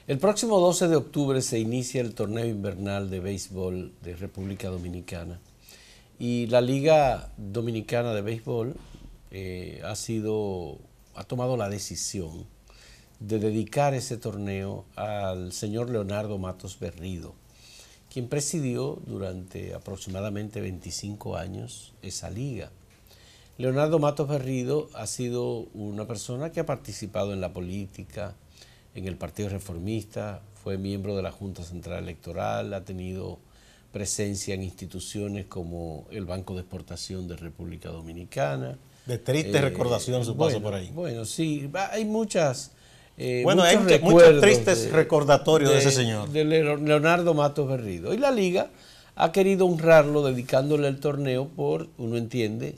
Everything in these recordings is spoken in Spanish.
El próximo 12 de octubre se inicia el torneo invernal de béisbol de República Dominicana y la Liga Dominicana de Béisbol ha tomado la decisión de dedicar ese torneo al señor Leonardo Matos Berrido, quien presidió durante aproximadamente 25 años esa liga. Leonardo Matos Berrido ha sido una persona que ha participado en la política, en el Partido Reformista, fue miembro de la Junta Central Electoral, ha tenido presencia en instituciones como el Banco de Exportación de República Dominicana. De triste recordación su paso por ahí. Bueno, sí, hay muchas... muchos tristes recordatorios de ese señor. De Leonardo Matos Berrido. Y la Liga ha querido honrarlo dedicándole el torneo por, uno entiende,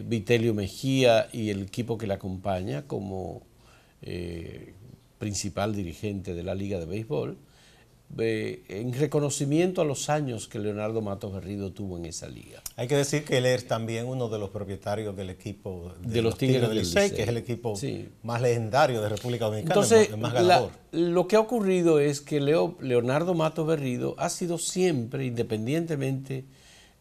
Vitelio Mejía y el equipo que le acompaña como principal dirigente de la Liga de Béisbol, en reconocimiento a los años que Leonardo Matos Berrido tuvo en esa liga. Hay que decir que él es también uno de los propietarios del equipo de los Tigres del Licey, que es el equipo más legendario de República Dominicana. Entonces, el más ganador. Lo que ha ocurrido es que Leonardo Matos Berrido ha sido siempre, independientemente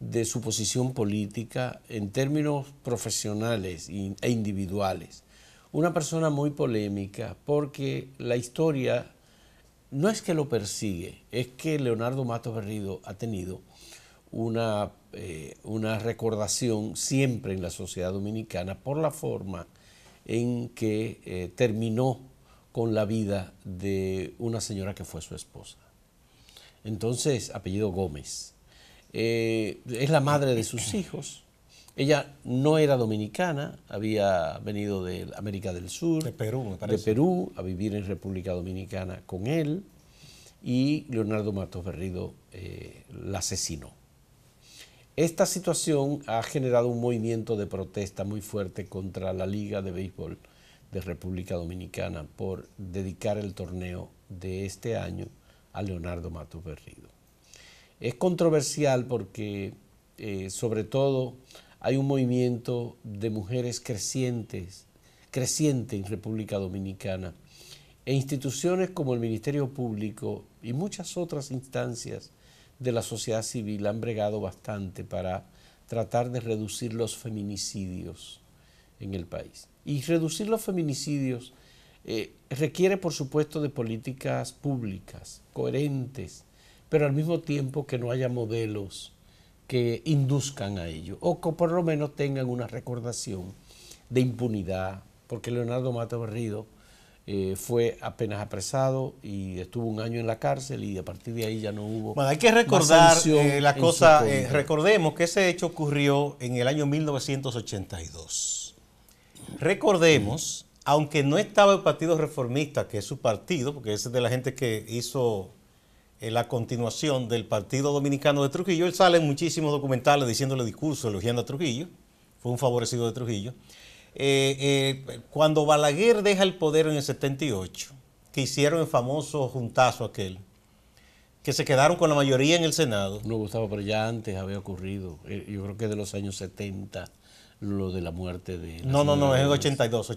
de su posición política, en términos profesionales e individuales, una persona muy polémica, porque la historia no es que lo persigue, es que Leonardo Matos Berrido ha tenido una recordación siempre en la sociedad dominicana por la forma en que terminó con la vida de una señora que fue su esposa. Entonces, apellido Gómez. Es la madre de sus hijos. Ella no era dominicana, había venido de América del Sur, de Perú, me parece. De Perú, a vivir en República Dominicana con él, y Leonardo Matos Berrido la asesinó. Esta situación ha generado un movimiento de protesta muy fuerte contra la Liga de Béisbol de República Dominicana por dedicar el torneo de este año a Leonardo Matos Berrido. Es controversial porque, sobre todo, hay un movimiento de mujeres creciente en República Dominicana, e instituciones como el Ministerio Público y muchas otras instancias de la sociedad civil han bregado bastante para tratar de reducir los feminicidios en el país. Y reducir los feminicidios requiere, por supuesto, de políticas públicas coherentes, pero al mismo tiempo que no haya modelos que induzcan a ello, o que por lo menos tengan una recordación de impunidad, porque Leonardo Matos Berrido fue apenas apresado y estuvo un año en la cárcel y a partir de ahí ya no hubo. Bueno, hay que recordar la cosa, recordemos que ese hecho ocurrió en el año 1982. Recordemos, aunque no estaba el Partido Reformista, que es su partido, porque ese es de la gente que hizo la continuación del Partido Dominicano de Trujillo, él sale en muchísimos documentales diciéndole discursos, elogiando a Trujillo, fue un favorecido de Trujillo. Cuando Balaguer deja el poder en el 78, que hicieron el famoso juntazo aquel, que se quedaron con la mayoría en el Senado. No, Gustavo, pero ya antes había ocurrido, yo creo que de los años 70, lo de la muerte de... No, es en 82,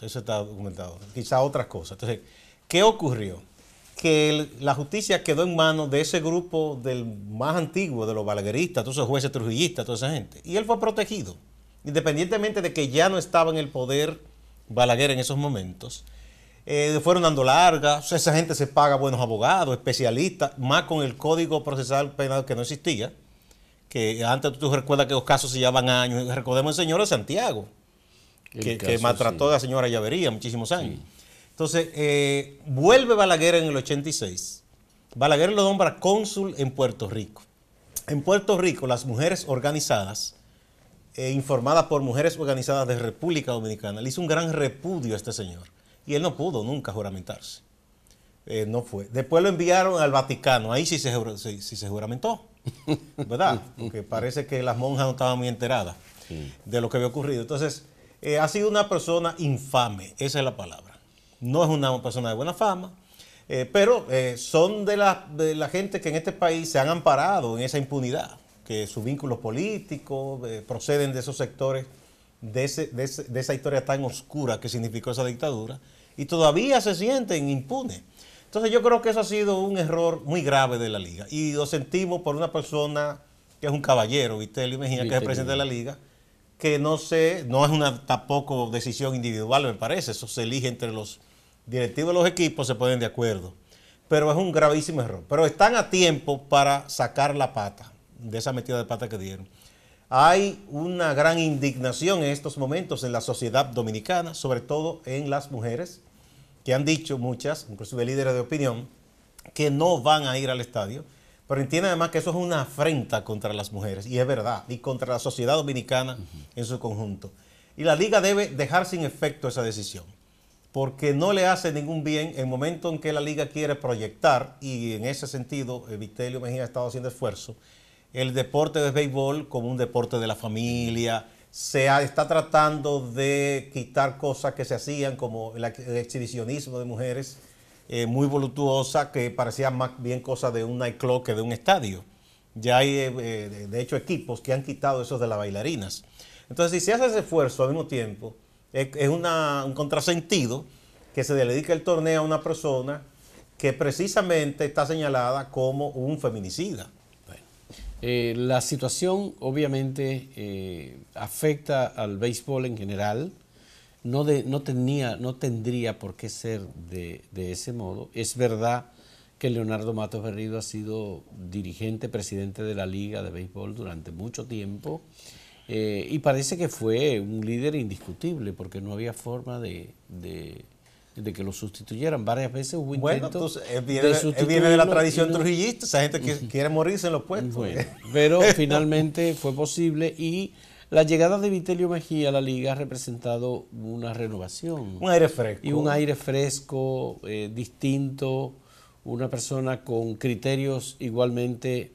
eso está documentado, quizá otras cosas. Entonces, ¿qué ocurrió? Que la justicia quedó en manos de ese grupo del más antiguo, de los balagueristas, todos esos jueces trujillistas, toda esa gente. Y él fue protegido, independientemente de que ya no estaba en el poder Balaguer en esos momentos. Fueron dando largas, esa gente se paga buenos abogados, especialistas, más con el Código Procesal Penal que no existía, que antes tú recuerdas que los casos se llevaban años. Recordemos el señor de Santiago, que maltrató a la señora Llavería muchísimos años. Sí. Entonces, vuelve Balaguer en el 86. Balaguer lo nombra cónsul en Puerto Rico. En Puerto Rico, las mujeres organizadas, informadas por mujeres organizadas de República Dominicana, le hizo un gran repudio a este señor. Y él no pudo nunca juramentarse. No fue. Después lo enviaron al Vaticano. Ahí sí se juramentó, ¿verdad? Porque parece que las monjas no estaban muy enteradas de lo que había ocurrido. Entonces, ha sido una persona infame, esa es la palabra. No es una persona de buena fama, pero son de la gente que en este país se han amparado en esa impunidad, que sus vínculos políticos proceden de esos sectores, de esa historia tan oscura que significó esa dictadura, y todavía se sienten impunes. Entonces yo creo que eso ha sido un error muy grave de la liga. Y lo sentimos por una persona que es un caballero, Vitelio Mejía, que es el presidente de la liga, que no es una tampoco decisión individual, me parece. Eso se elige entre los directivos de los equipos, se ponen de acuerdo. Pero es un gravísimo error. Pero están a tiempo para sacar la pata de esa metida de pata que dieron. Hay una gran indignación en estos momentos en la sociedad dominicana, sobre todo en las mujeres, que han dicho muchas, inclusive líderes de opinión, que no van a ir al estadio, pero entienden además que eso es una afrenta contra las mujeres, y es verdad, y contra la sociedad dominicana en su conjunto. Y la liga debe dejar sin efecto esa decisión, porque no le hace ningún bien en el momento en que la liga quiere proyectar, y en ese sentido Vitelio Mejía ha estado haciendo esfuerzo, el deporte de béisbol como un deporte de la familia. Está tratando de quitar cosas que se hacían como el exhibicionismo de mujeres muy voluptuosa, que parecía más bien cosa de un nightclub que de un estadio. Ya hay de hecho equipos que han quitado eso de las bailarinas. Entonces si se hace ese esfuerzo al mismo tiempo, es un contrasentido que se le dedique el torneo a una persona que precisamente está señalada como un feminicida. La situación obviamente afecta al béisbol en general, no tendría por qué ser de ese modo. Es verdad que Leonardo Matos Berrido ha sido dirigente, presidente de la Liga de Béisbol durante mucho tiempo y parece que fue un líder indiscutible porque no había forma de que lo sustituyeran. Varias veces hubo intentos de sustituirlo. Él viene de la tradición trujillista, esa gente que quiere morirse en los puestos. Bueno, pero finalmente fue posible y la llegada de Vitelio Mejía a la liga ha representado una renovación. Un aire fresco. Y un aire fresco, distinto, una persona con criterios igualmente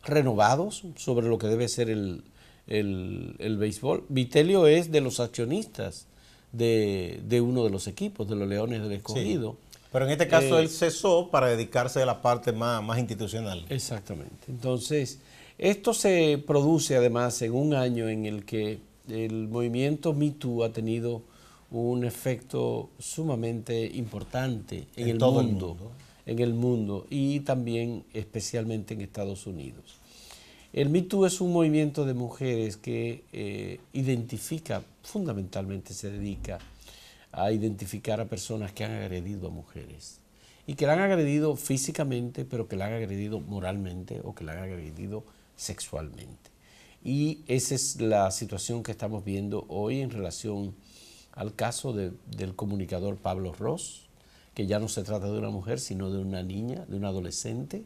renovados sobre lo que debe ser el béisbol. Vitelio es de los accionistas de uno de los equipos, de los Leones del Escogido. Sí, pero en este caso él cesó para dedicarse a la parte más institucional. Exactamente. Entonces, esto se produce además en un año en el que el movimiento Me Too ha tenido un efecto sumamente importante en el mundo y también especialmente en Estados Unidos. El Me Too es un movimiento de mujeres que identifica, fundamentalmente se dedica a identificar a personas que han agredido a mujeres y que la han agredido físicamente, pero que la han agredido moralmente o que la han agredido sexualmente. Y esa es la situación que estamos viendo hoy en relación al caso del comunicador Pablo Ross, que ya no se trata de una mujer, sino de una niña, de una adolescente,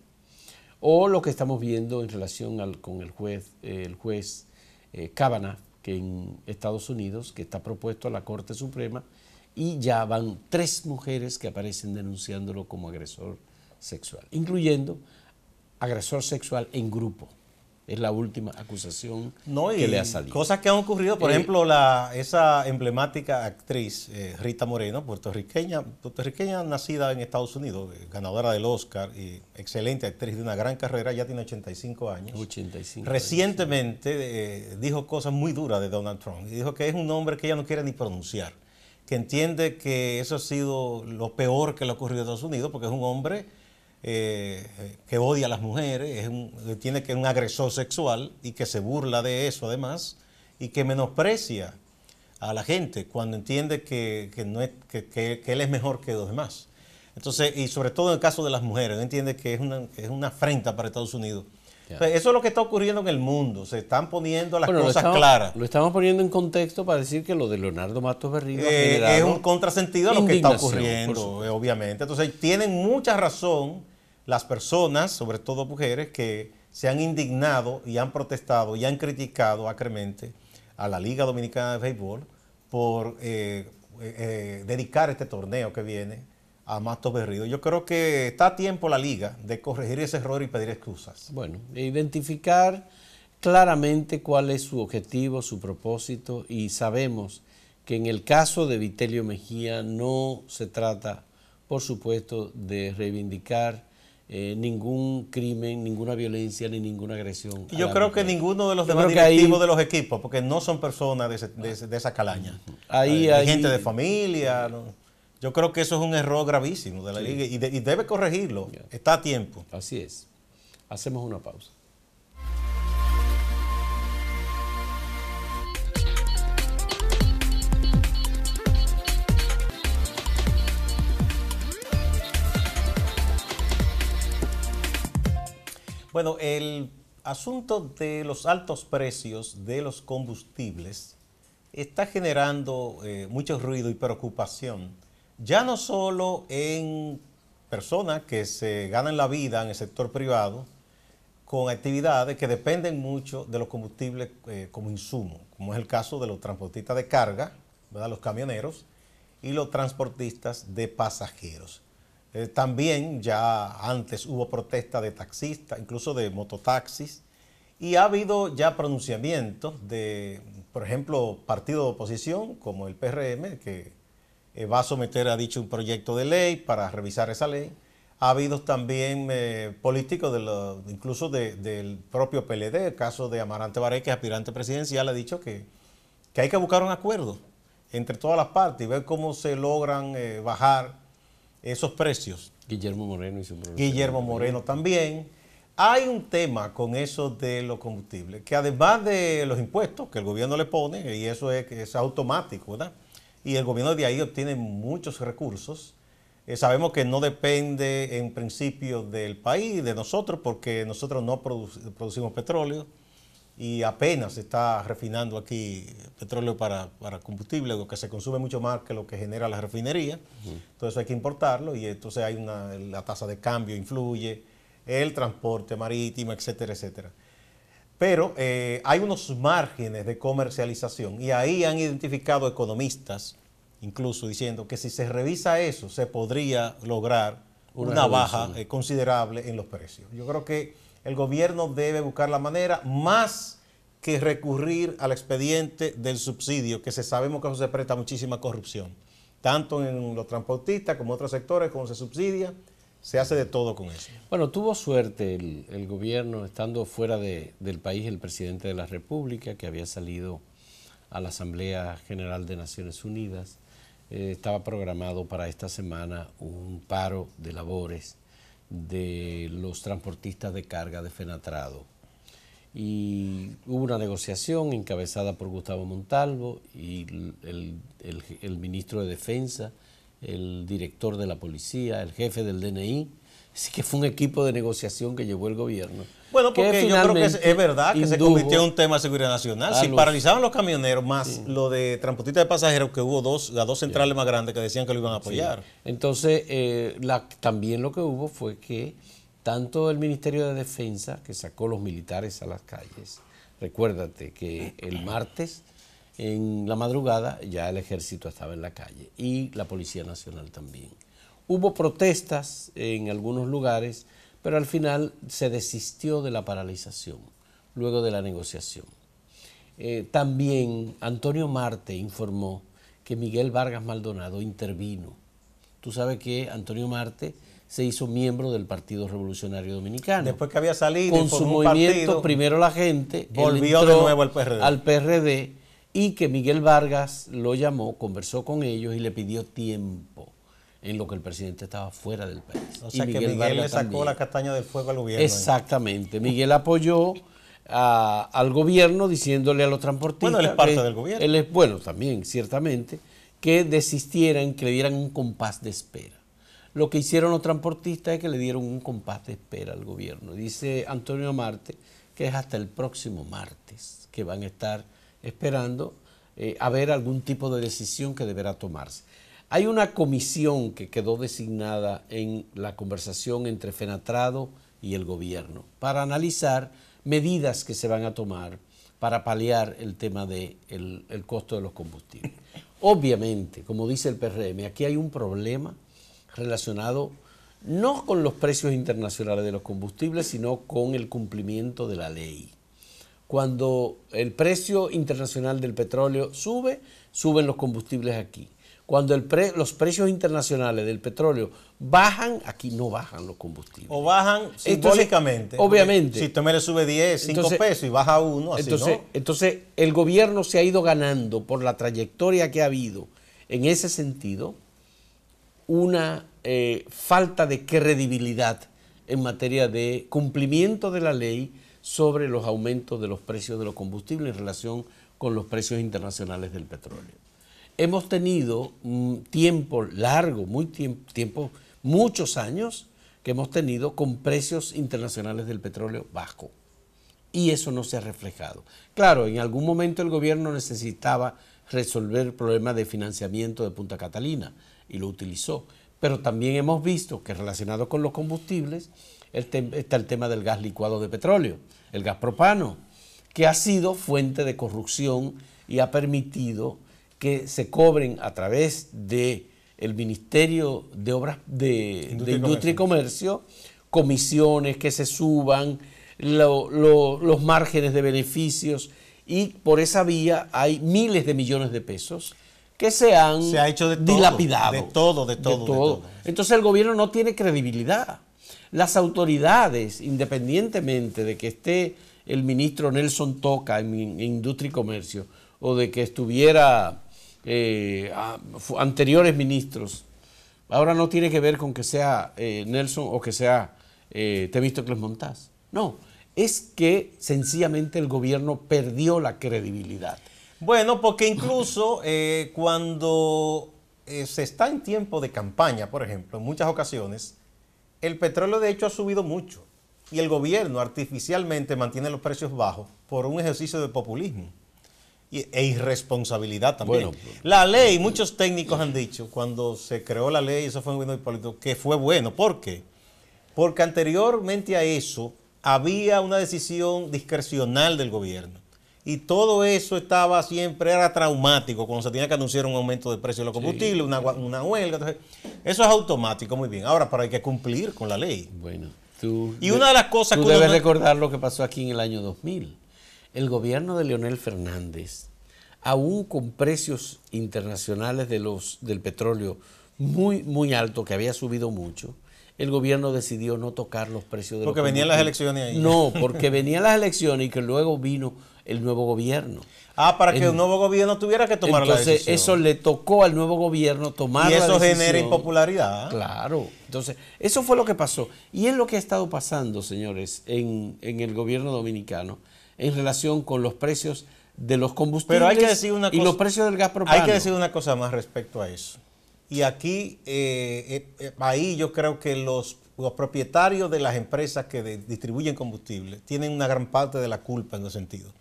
o lo que estamos viendo en relación con el juez Kavanaugh, que en Estados Unidos, que está propuesto a la Corte Suprema, y ya van 3 mujeres que aparecen denunciándolo como agresor sexual, incluyendo agresor sexual en grupo. Es la última acusación que le ha salido. Cosas que han ocurrido, por ejemplo, esa emblemática actriz Rita Moreno, puertorriqueña nacida en Estados Unidos, ganadora del Oscar y excelente actriz de una gran carrera, ya tiene 85 años. 85 Recientemente dijo cosas muy duras de Donald Trump y dijo que es un nombre que ella no quiere ni pronunciar, que entiende que eso ha sido lo peor que le ha ocurrido a Estados Unidos porque es un hombre que odia a las mujeres, tiene que un agresor sexual y que se burla de eso además y que menosprecia a la gente cuando entiende que él es mejor que los demás. Entonces, y sobre todo en el caso de las mujeres, él entiende que es una afrenta para Estados Unidos. Entonces, eso es lo que está ocurriendo en el mundo, se están poniendo las cosas claras. Lo estamos poniendo en contexto para decir que lo de Leonardo Matos Berrido es un contrasentido a lo que está ocurriendo, obviamente. Entonces, tienen mucha razón las personas, sobre todo mujeres, que se han indignado y han protestado y han criticado acremente a la Liga Dominicana de Béisbol por dedicar este torneo que viene a Matos Berrido. Yo creo que está a tiempo la Liga de corregir ese error y pedir excusas. Bueno, identificar claramente cuál es su objetivo, su propósito, y sabemos que en el caso de Vitelio Mejía no se trata, por supuesto, de reivindicar ningún crimen, ninguna violencia ni ninguna agresión. Y yo creo que ninguno de los demás directivos de los equipos, porque no son personas de esa calaña. Hay gente de familia, ¿no? Yo creo que eso es un error gravísimo de la liga y debe corregirlo. Está a tiempo. Así es. Hacemos una pausa. Bueno, el asunto de los altos precios de los combustibles está generando mucho ruido y preocupación, ya no solo en personas que se ganan la vida en el sector privado con actividades que dependen mucho de los combustibles como insumo, como es el caso de los transportistas de carga, ¿verdad?, los camioneros y los transportistas de pasajeros. También ya antes hubo protesta de taxistas, incluso de mototaxis, y ha habido ya pronunciamientos de, por ejemplo, partidos de oposición como el PRM, que va a someter, ha dicho, un proyecto de ley para revisar esa ley. Ha habido también políticos, incluso del propio PLD, el caso de Amarante Baré, que es aspirante presidencial, ha dicho que hay que buscar un acuerdo entre todas las partes y ver cómo se logran bajar esos precios. Guillermo Moreno hizo un problema. Guillermo Moreno también. Hay un tema con eso de los combustibles, que además de los impuestos que el gobierno le pone, y eso es automático, ¿verdad? Y el gobierno de ahí obtiene muchos recursos. Sabemos que no depende en principio del país, de nosotros, porque nosotros no producimos petróleo y apenas se está refinando aquí petróleo para combustible, lo que se consume mucho más que lo que genera la refinería. Entonces hay que importarlo y entonces hay la tasa de cambio influye, el transporte marítimo, etcétera, etcétera. Pero hay unos márgenes de comercialización y ahí han identificado economistas, incluso diciendo que si se revisa eso, se podría lograr una baja considerable en los precios. Yo creo que el gobierno debe buscar la manera, más que recurrir al expediente del subsidio, que sabemos que eso se presta a muchísima corrupción, tanto en los transportistas como en otros sectores, como se subsidia, se hace de todo con eso. Bueno, tuvo suerte el gobierno, estando fuera del país, el presidente de la República, que había salido a la Asamblea General de Naciones Unidas. Estaba programado para esta semana un paro de labores de los transportistas de carga de Fenatrado. Y hubo una negociación encabezada por Gustavo Montalvo y el ministro de Defensa, el director de la policía, el jefe del DNI. Así que fue un equipo de negociación que llevó el gobierno. Bueno, porque yo creo que es verdad que se convirtió en un tema de seguridad nacional. Si paralizaban los camioneros, más lo de transportistas de pasajeros, que hubo las dos centrales más grandes que decían que lo iban a apoyar. Sí. Entonces, también lo que hubo fue que tanto el Ministerio de Defensa, que sacó los militares a las calles, recuérdate que el martes en la madrugada ya el ejército estaba en la calle y la Policía Nacional también. Hubo protestas en algunos lugares, pero al final se desistió de la paralización, luego de la negociación. También Antonio Marte informó que Miguel Vargas Maldonado intervino. Tú sabes que Antonio Marte se hizo miembro del Partido Revolucionario Dominicano. Después que había salido con su movimiento, primero la gente, volvió de nuevo al PRD, y que Miguel Vargas lo llamó, conversó con ellos y le pidió tiempo en lo que el presidente estaba fuera del país. O sea, que Miguel le sacó la castaña del fuego al gobierno. Exactamente. Miguel apoyó al gobierno diciéndole a los transportistas... Bueno, él es parte del gobierno. Bueno, también, ciertamente, que desistieran, que le dieran un compás de espera. Lo que hicieron los transportistas es que le dieron un compás de espera al gobierno. Dice Antonio Marte que es hasta el próximo martes que van a estar esperando a ver algún tipo de decisión que deberá tomarse. Hay una comisión que quedó designada en la conversación entre Fenatrado y el gobierno para analizar medidas que se van a tomar para paliar el tema del costo de los combustibles. Obviamente, como dice el PRM, aquí hay un problema relacionado no con los precios internacionales de los combustibles, sino con el cumplimiento de la ley. Cuando el precio internacional del petróleo sube, suben los combustibles aquí. Cuando los precios internacionales del petróleo bajan, aquí no bajan los combustibles. O bajan simbólicamente. Obviamente. Si usted me le sube 10, 5 pesos y baja 1, así no. Entonces, el gobierno se ha ido ganando por la trayectoria que ha habido en ese sentido, una falta de credibilidad en materia de cumplimiento de la ley sobre los aumentos de los precios de los combustibles en relación con los precios internacionales del petróleo. Hemos tenido un tiempo largo, muchos años, que hemos tenido con precios internacionales del petróleo bajos. Y eso no se ha reflejado. Claro, en algún momento el gobierno necesitaba resolver el problema de financiamiento de Punta Catalina y lo utilizó. Pero también hemos visto que relacionado con los combustibles está el tema del gas licuado de petróleo, el gas propano, que ha sido fuente de corrupción y ha permitido que se cobren a través del Ministerio de Obras de Industria y Comercio comisiones, que se suban los márgenes de beneficios, y por esa vía hay miles de millones de pesos que se ha hecho dilapidado. De todo. Entonces el gobierno no tiene credibilidad. Las autoridades, independientemente de que esté el ministro Nelson Toca en Industria y Comercio o de que estuviera anteriores ministros, ahora no tiene que ver con que sea Nelson o que sea Temístocles Montaz. No, es que sencillamente el gobierno perdió la credibilidad. Bueno, porque incluso cuando se está en tiempo de campaña, por ejemplo, en muchas ocasiones, el petróleo de hecho ha subido mucho y el gobierno artificialmente mantiene los precios bajos por un ejercicio de populismo e irresponsabilidad también. Bueno, la ley, muchos técnicos han dicho, cuando se creó la ley, eso fue un gobierno político, que fue bueno. ¿Por qué? Porque anteriormente a eso había una decisión discrecional del gobierno. Y todo eso era traumático cuando se tenía que anunciar un aumento de precio de los combustibles, sí, una huelga. Entonces, eso es automático, muy bien. Ahora, pero hay que cumplir con la ley. Bueno, una de las cosas tú debes recordar lo que pasó aquí en el año 2000. El gobierno de Leonel Fernández, aún con precios internacionales del petróleo muy altos, que había subido mucho, el gobierno decidió no tocar los precios de los combustibles. Porque venían las elecciones ahí. No, porque venían las elecciones y que luego vino el nuevo gobierno. Para que el nuevo gobierno tuviera que tomar la decisión. Entonces, eso le tocó al nuevo gobierno tomar la decisión. Y eso genera impopularidad. Claro. Entonces, eso fue lo que pasó. Y es lo que ha estado pasando, señores, en el gobierno dominicano en relación con los precios de los combustibles. Pero hay que decir una cosa, y los precios del gas propano. Hay que decir una cosa más respecto a eso. Y aquí, ahí yo creo que los propietarios de las empresas que distribuyen combustible tienen una gran parte de la culpa en ese sentido.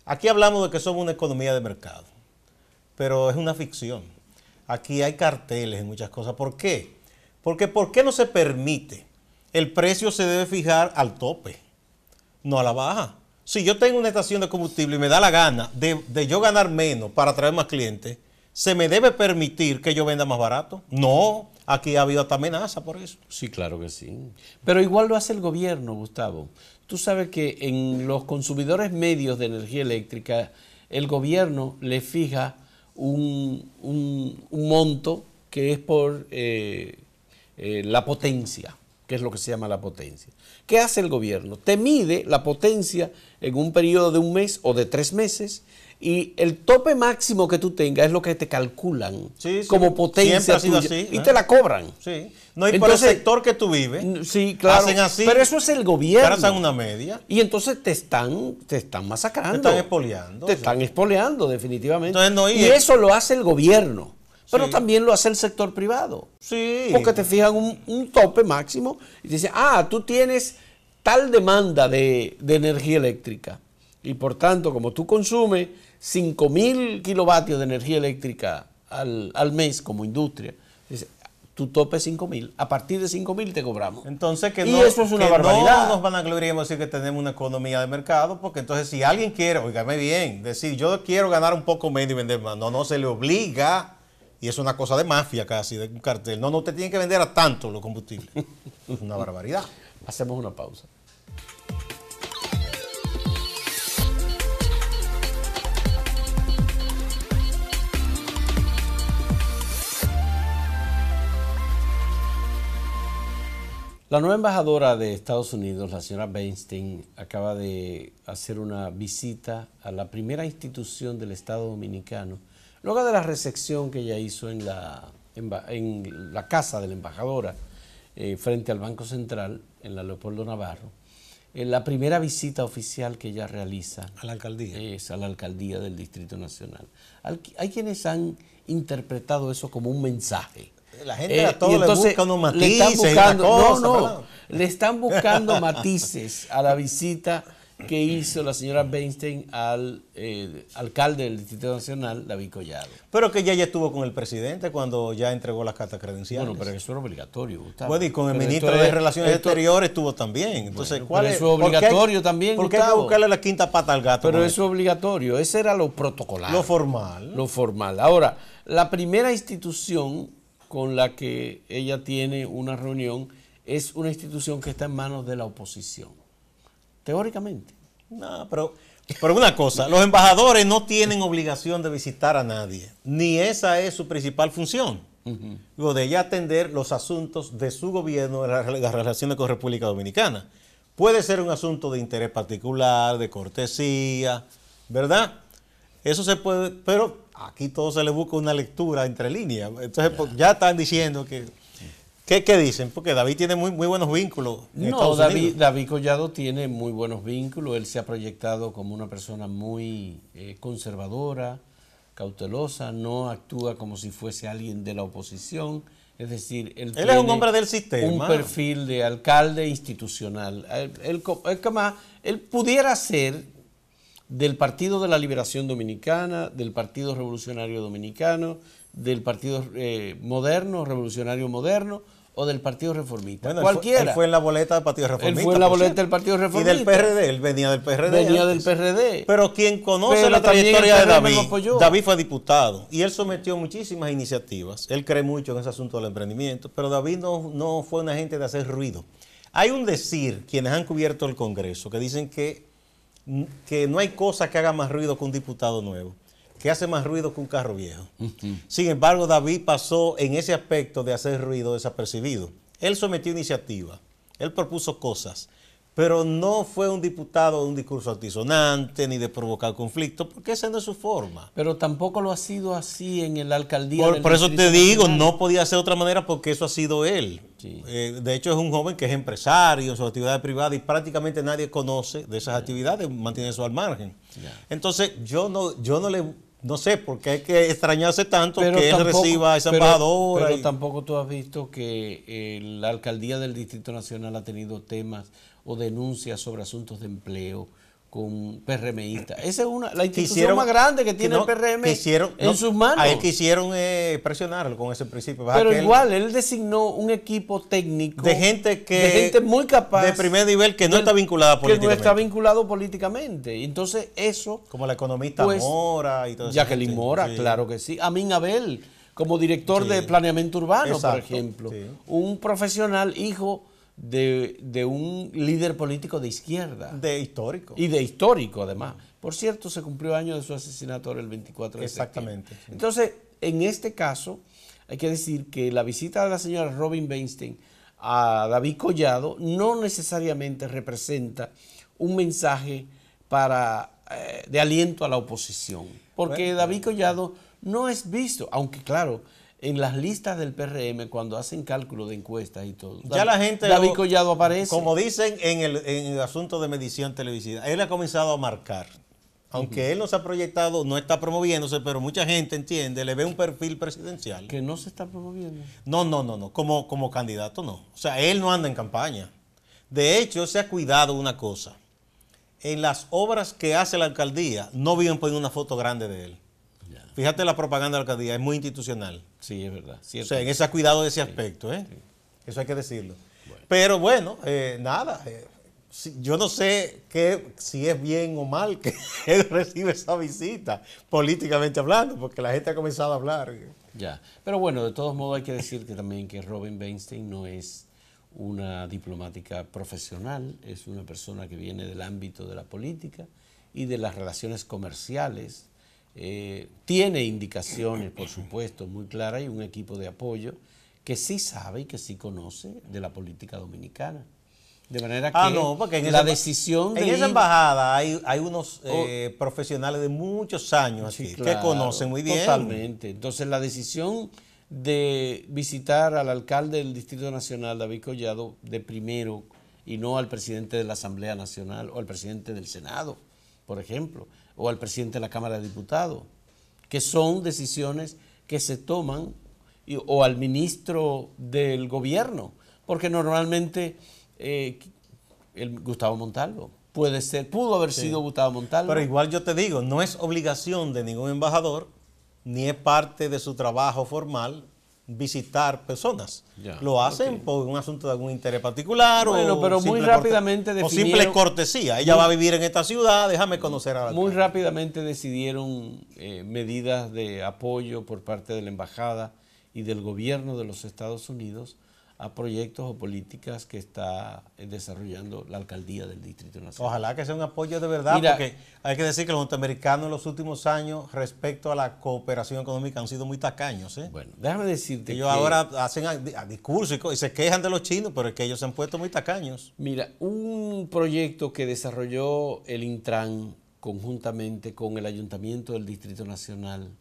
Aquí hablamos de que somos una economía de mercado, pero es una ficción. Aquí hay carteles en muchas cosas. ¿Por qué? Porque ¿por qué no se permite? El precio se debe fijar al tope, no a la baja. Si yo tengo una estación de combustible y me da la gana de yo ganar menos para atraer más clientes, ¿se me debe permitir que yo venda más barato? No, aquí ha habido hasta amenaza por eso. Sí, claro que sí. Pero igual lo hace el gobierno, Gustavo. Tú sabes que en los consumidores medios de energía eléctrica, el gobierno le fija un monto que es por la potencia, que es lo que se llama la potencia. ¿Qué hace el gobierno? Te mide la potencia en un periodo de 1 mes o de 3 meses y el tope máximo que tú tengas es lo que te calculan como potencia tuya, así, y te la cobran. Sí. No, y entonces, por el sector que tú vives, sí, claro, hacen así, pero eso es el gobierno. Trazan una media. Y entonces te están masacrando. Te están expoliando. Te están expoliando, definitivamente. Entonces, y eso lo hace el gobierno, pero también lo hace el sector privado. Sí. Porque te fijan un tope máximo y te dicen, tú tienes tal demanda de energía eléctrica. Y por tanto, como tú consumes 5.000 kilovatios de energía eléctrica al mes como industria, dice, tu tope es 5.000, a partir de 5.000 te cobramos. Entonces eso es una barbaridad. No nos van a gloriar decir que tenemos una economía de mercado, porque entonces si alguien quiere, óigame bien, decir yo quiero ganar un poco menos y vender más, no se le obliga, y es una cosa de mafia casi, de un cartel. No, usted tiene que vender a tanto los combustibles. Es una barbaridad. Hacemos una pausa. La nueva embajadora de Estados Unidos, la señora Weinstein, acaba de hacer una visita a la primera institución del Estado Dominicano, luego de la recepción que ella hizo en la en la casa de la embajadora frente al Banco Central, en la Leopoldo Navarro, la primera visita oficial que ella realiza a la alcaldía es a la alcaldía del Distrito Nacional. Hay quienes han interpretado eso como un mensaje. La gente a todo le busca unos matices, le están buscando matices a la visita que hizo la señora Weinstein al alcalde del Distrito Nacional, David Collado. Pero que ya estuvo con el presidente cuando ya entregó las cartas credenciales. Bueno, pero eso era obligatorio, Gustavo. Bueno, y con el ministro de Relaciones Exteriores estuvo también. Entonces, bueno, ¿cuál es? Eso es obligatorio también, ¿Por qué hay que buscarle la quinta pata al gato? Pero eso es obligatorio, ese era lo protocolar. Lo formal. Lo formal. Ahora, la primera institución con la que ella tiene una reunión es una institución que está en manos de la oposición. Teóricamente. No, pero una cosa, los embajadores no tienen obligación de visitar a nadie, ni esa es su principal función. Lo de ella atender los asuntos de su gobierno, las relaciones con República Dominicana. Puede ser un asunto de interés particular, de cortesía, ¿verdad? Eso se puede, pero aquí todo se le busca una lectura entre líneas. Entonces ya están diciendo que... ¿Qué dicen? Porque David tiene muy buenos vínculos en Estados Unidos. David Collado tiene muy buenos vínculos. Él se ha proyectado como una persona muy conservadora, cautelosa, no actúa como si fuese alguien de la oposición. Es decir, él es un hombre del sistema. Un perfil de alcalde institucional. Él pudiera ser del Partido de la Liberación Dominicana, del Partido Revolucionario Dominicano, del Partido Moderno, Revolucionario Moderno, o del Partido Reformista. Bueno, cualquiera. Él fue en la boleta del Partido Reformista. Él fue en la boleta del Partido Reformista. Y del PRD, él venía del PRD. Venía del PRD. Pero quien conoce la trayectoria de David fue diputado. Y él sometió muchísimas iniciativas. Él cree mucho en ese asunto del emprendimiento. Pero David no fue una gente de hacer ruido. Hay un decir, quienes han cubierto el Congreso, que dicen que no hay cosa que haga más ruido que un diputado nuevo, que hace más ruido que un carro viejo. Sin embargo, David pasó en ese aspecto de hacer ruido desapercibido. Él sometió iniciativa, él propuso cosas, pero no fue un diputado de un discurso altisonante ni de provocar conflictos, porque esa no es su forma. Pero tampoco lo ha sido así en la alcaldía. Por eso te digo, no podía ser de otra manera porque eso ha sido él. Sí. De hecho, es un joven que es empresario en sus actividades privadas y prácticamente nadie conoce de esas actividades, mantiene eso al margen. Entonces, yo no sé por qué hay que extrañarse tanto que él reciba a esa embajadora. Pero tampoco tú has visto que la alcaldía del Distrito Nacional ha tenido temas o denuncias sobre asuntos de empleo con PRMistas. Esa es la institución más grande que tiene el PRM en sus manos. A él quisieron presionarlo con ese principio. Pero igual, él designó un equipo técnico de gente muy capaz. De primer nivel que no está vinculada políticamente. Que no está vinculado políticamente. Entonces eso... Como la economista Mora y todo eso. Jacqueline Mora, sí. Claro que sí. Amin Abel, como director de planeamiento urbano, por ejemplo. Sí. Un profesional, hijo de un líder político de izquierda. De histórico. Y de histórico, además. Por cierto, se cumplió año de su asesinato el 24 de septiembre. Exactamente. Sí. Entonces, en este caso, hay que decir que la visita de la señora Robin Weinstein a David Collado no necesariamente representa un mensaje de aliento a la oposición. Porque David Collado no es visto, aunque claro, en las listas del PRM, cuando hacen cálculo de encuestas y todo, ya la gente, David Collado aparece. Como dicen en el asunto de medición televisiva, él ha comenzado a marcar. Aunque él no se ha proyectado, no está promoviéndose, pero mucha gente entiende, le ve un perfil presidencial. ¿Que no se está promoviendo? No. Como candidato no. O sea, él no anda en campaña. De hecho, se ha cuidado una cosa. En las obras que hace la alcaldía, no viven poniendo una foto grande de él. Fíjate la propaganda de la alcaldía, es muy institucional. Sí, es verdad. O sea, en ese cuidado de ese aspecto, ¿eh? Sí. Eso hay que decirlo. Bueno. Pero bueno, nada, yo no sé si es bien o mal que él recibe esa visita, políticamente hablando, porque la gente ha comenzado a hablar. Ya, pero bueno, de todos modos hay que decir que también que Robin Weinstein no es una diplomática profesional, es una persona que viene del ámbito de la política y de las relaciones comerciales. Tiene indicaciones, por supuesto, muy claras y un equipo de apoyo que sí sabe y que sí conoce de la política dominicana. De manera que porque en la decisión en esa embajada hay unos profesionales de muchos años aquí, que conocen muy bien. Totalmente. Entonces la decisión de visitar al alcalde del Distrito Nacional, David Collado, de primero, y no al presidente de la Asamblea Nacional o al presidente del Senado, por ejemplo, o al presidente de la Cámara de Diputados, que son decisiones que se toman, o al ministro del gobierno, porque normalmente Gustavo Montalvo pudo haber sido Gustavo Montalvo. Pero igual yo te digo, no es obligación de ningún embajador, ni es parte de su trabajo formal visitar personas. Ya, lo hacen por un asunto de algún interés particular bueno, pero muy rápidamente o simple cortesía. Ella va a vivir en esta ciudad, déjame conocer a la Muy rápidamente decidieron medidas de apoyo por parte de la embajada y del gobierno de los Estados Unidos a proyectos o políticas que está desarrollando la alcaldía del Distrito Nacional. Ojalá que sea un apoyo de verdad, Mira, porque hay que decir que los norteamericanos en los últimos años respecto a la cooperación económica han sido muy tacaños. Bueno, déjame decirte ellos ahora hacen discursos y se quejan de los chinos, pero es que ellos se han puesto muy tacaños. Mira, un proyecto que desarrolló el Intran conjuntamente con el Ayuntamiento del Distrito Nacional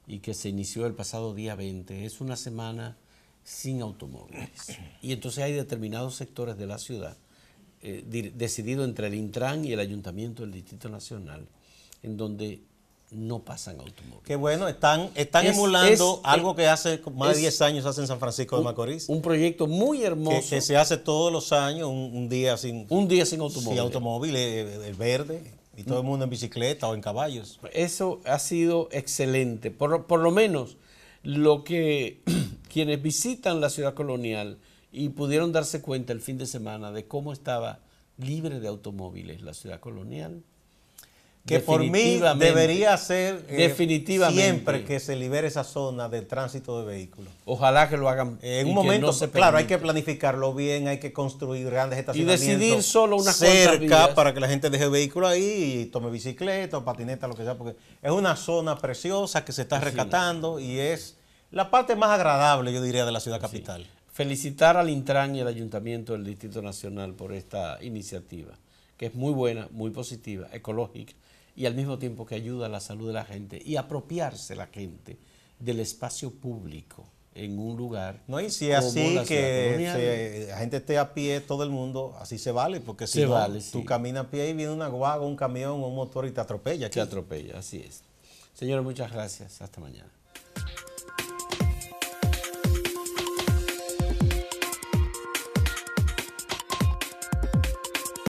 y que se inició el pasado día 20, es una semana sin automóviles. Y entonces hay determinados sectores de la ciudad, decidido entre el Intran y el Ayuntamiento del Distrito Nacional, en donde no pasan automóviles. Qué bueno, están emulando algo que hace más de 10 años hace en San Francisco de Macorís. Un proyecto muy hermoso. Que se hace todos los años, un día sin automóviles. Sin automóviles, el verde, y todo el mundo en bicicleta o en caballos. Eso ha sido excelente. Por lo menos lo que quienes visitan la ciudad colonial y pudieron darse cuenta el fin de semana de cómo estaba libre de automóviles la ciudad colonial. Que por mí debería ser siempre que se libere esa zona del tránsito de vehículos. Ojalá que lo hagan. En un momento, claro, hay que planificarlo bien, hay que construir grandes estacionamientos. Y decidir solo unas cerca para que la gente deje el vehículo ahí y tome bicicleta o patineta, lo que sea, porque es una zona preciosa que se está rescatando y es la parte más agradable, yo diría, de la ciudad capital. Sí. Felicitar al Intran y al Ayuntamiento del Distrito Nacional por esta iniciativa, que es muy buena, muy positiva, ecológica, y al mismo tiempo que ayuda a la salud de la gente y apropiarse la gente del espacio público en un lugar. No, y si es así que la gente esté a pie, todo el mundo, así se vale, porque si no, tú caminas a pie y viene una guagua, un camión o un motor y te atropella. Te atropella, así es. Señores, muchas gracias. Hasta mañana.